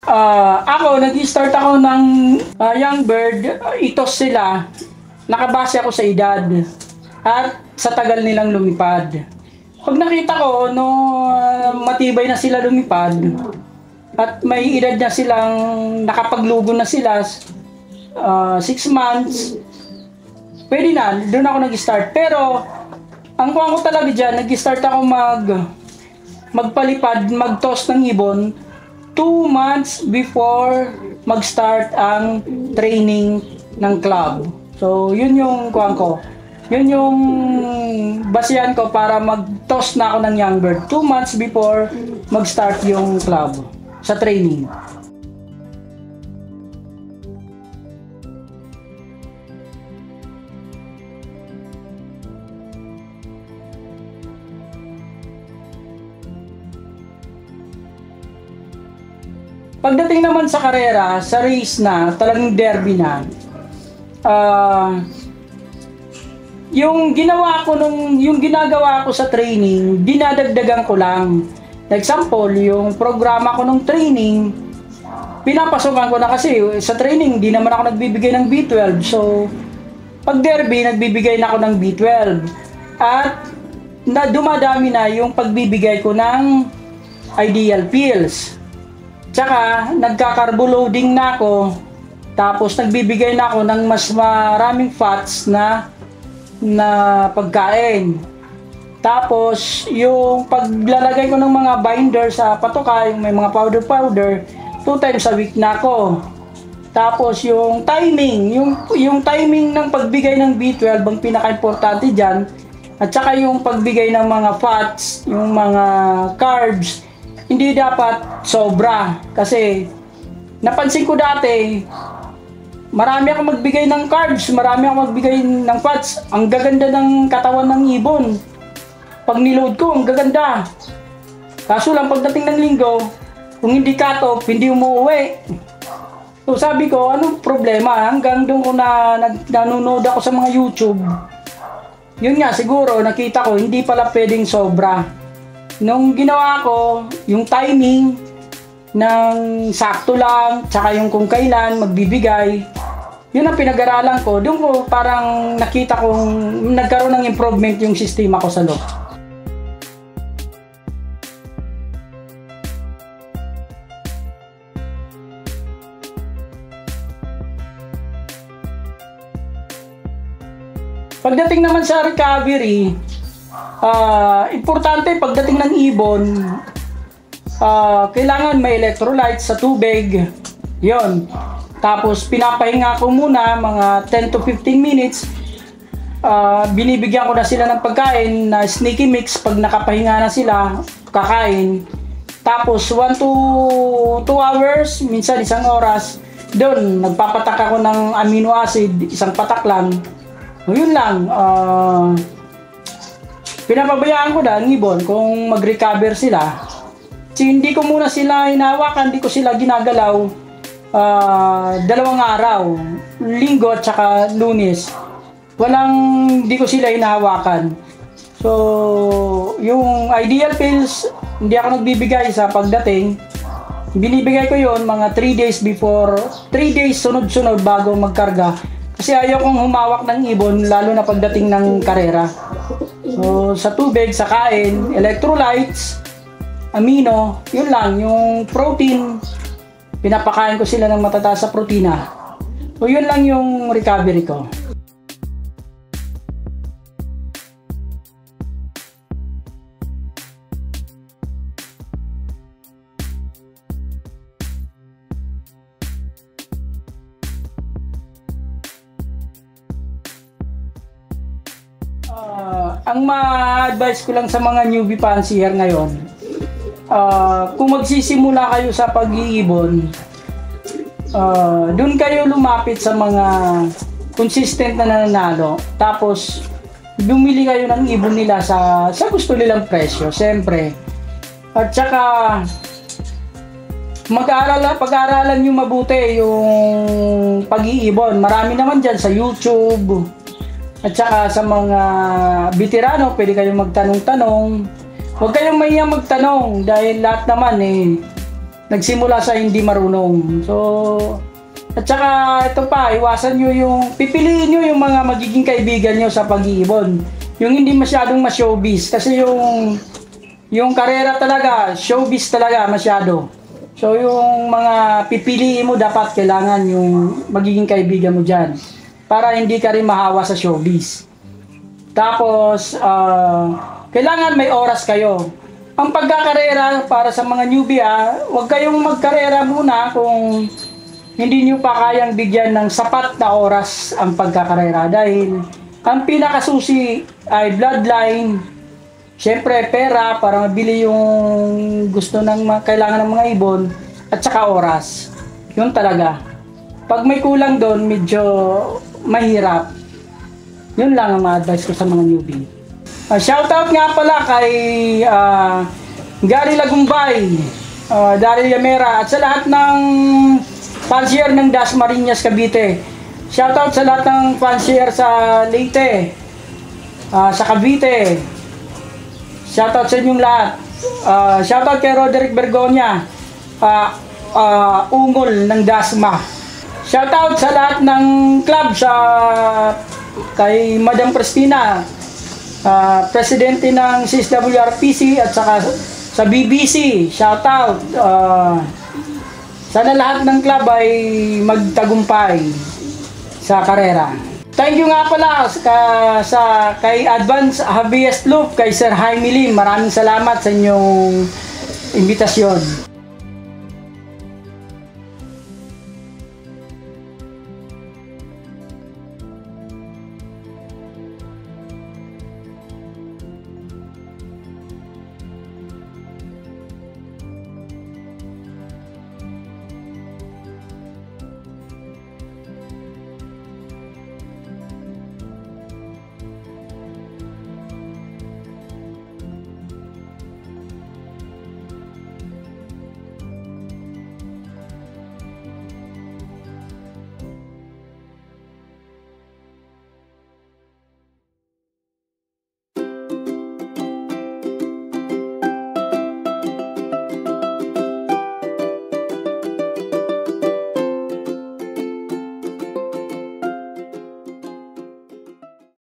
Ako, nag-start ako ng Young Bird. Itos sila. Nakabase ako sa edad at sa tagal nilang lumipad. Pag nakita ko, no, matibay na sila lumipad at may edad na silang nakapaglugo na sila, 6 months, pwede na, doon ako nag-start. Pero, ang kuha ko talaga dyan, nag-start ako magpalipad, mag-toss ng ibon 2 months before mag-start ang training ng club. So, yun yung kuha ko. Yun yung basihan ko para mag-toss na ako ng Young Bird 2 months before mag-start yung club sa training. Pagdating naman sa karera, sa race na, talagang derby na, yung ginagawa ko sa training, dinadagdagan ko lang. Example, yung programa ko ng training, pinapasokan ko na kasi sa training, di naman ako nagbibigay ng B12. So, pag derby, nagbibigay na ako ng B12. At dumadami na yung pagbibigay ko ng ideal pills. Tsaka, nagka-carbo loading na ako. Tapos, nagbibigay na ako ng mas maraming fats na pagkain. Tapos, yung paglalagay ko ng mga binder sa patoka, yung may mga powder, 2 times a week na ako. Tapos, yung timing, yung timing ng pagbigay ng B12 ang pinaka-importante dyan. At saka yung pagbigay ng mga fats, yung mga carbs, hindi dapat sobra. Kasi, napansin ko dati, marami akong magbigay ng carbs, marami akong magbigay ng fats. Ang gaganda ng katawan ng ibon. Pag niload ko, ang gaganda. Kaso lang pagdating ng linggo, kung hindi cut-off, hindi umuwi. So sabi ko, anong problema? Hanggang doon ko nanonood ako sa mga YouTube. Yun nga, siguro, nakita ko, hindi pala pwedeng sobra. Nung ginawa ko, yung timing ng sakto lang, tsaka yung kung kailan magbibigay, yun ang pinag-aralan ko. Doon ko parang nakita kong nagkaroon ng improvement yung sistema ko sa loob. Pagdating naman sa recovery, importante pagdating ng ibon, kailangan may electrolytes sa tubig. Yon. Tapos pinapahinga ko muna mga 10 to 15 minutes. Binibigyan ko na sila ng pagkain na sneaky mix. Pag nakapahinga na sila, kakain. Tapos 1 to 2 hours, minsan 1 oras, doon nagpapatak ako ng amino acid, 1 patak lang. Yun lang. Pinapabayaan ko na ang ibon kung mag-recover sila. Kasi hindi ko muna sila hinahawakan, hindi ko sila ginagalaw 2 araw, linggo at saka lunes. Hindi ko sila hinahawakan. So, yung ideal pills, hindi ako nagbibigay sa pagdating. Binibigay ko yon mga 3 days before, 3 days sunod-sunod bago magkarga. Kasi ayaw kong humawak ng ibon, lalo na pagdating ng karera. So, sa tubig, sa kain, electrolytes, amino, yun lang, yung protein, pinapakain ko sila ng matataas sa protina. So, yun lang yung recovery ko. Ang ma-advise ko lang sa mga newbie fancier ngayon, kung magsisimula kayo sa pag-iibon, doon kayo lumapit sa mga consistent na nananalo. Tapos, bumili kayo ng ibon nila sa gusto nilang presyo, siyempre. At saka, pag-aaralan nyo mabuti yung pag-iibon. Marami naman dyan sa YouTube. At saka sa mga veterano, pwede kayong magtanong-tanong. Huwag kayong mahiyang magtanong dahil lahat naman nagsimula sa hindi marunong. So, at saka ito pa, iwasan nyo pipiliin nyo yung mga magiging kaibigan nyo sa pag-iibon. Yung hindi masyadong ma-showbiz. Kasi yung karera talaga, showbiz talaga masyado. So, yung mga pipiliin mo, dapat kailangan yung magiging kaibigan mo dyan. Para hindi ka rin mahawa sa showbiz. Tapos, kailangan may oras kayo. Ang pagkakarera para sa mga newbie, huwag kayong magkarera muna kung hindi nyo pa kayang bigyan ng sapat na oras ang pagkakarera. Dahil ang pinakasusi ay bloodline, syempre pera para mabili yung gusto kailangan ng mga ibon, at saka oras. Yun talaga. Pag may kulang doon, medyo mahirap. Yun lang ang ma-advise ko sa mga newbie. Shoutout nga pala kay Gary Lagumbay, Daryl Yamera, at sa lahat ng fancier ng Dasmariñas, Cavite. Shoutout sa lahat ng fancier sa Leyte, sa Cavite. Shoutout sa inyong lahat. Shoutout kay Roderick Bergonia, ungol ng Dasma. Shoutout sa lahat ng club, kay Madam Cristina, presidente ng CSWRPC, at saka sa BBC. Shoutout. Sana lahat ng club ay magtagumpay sa karera. Thank you nga pala kay Advance Habeas Loop, kay Sir Jaime Lim. Maraming salamat sa inyong imbitasyon.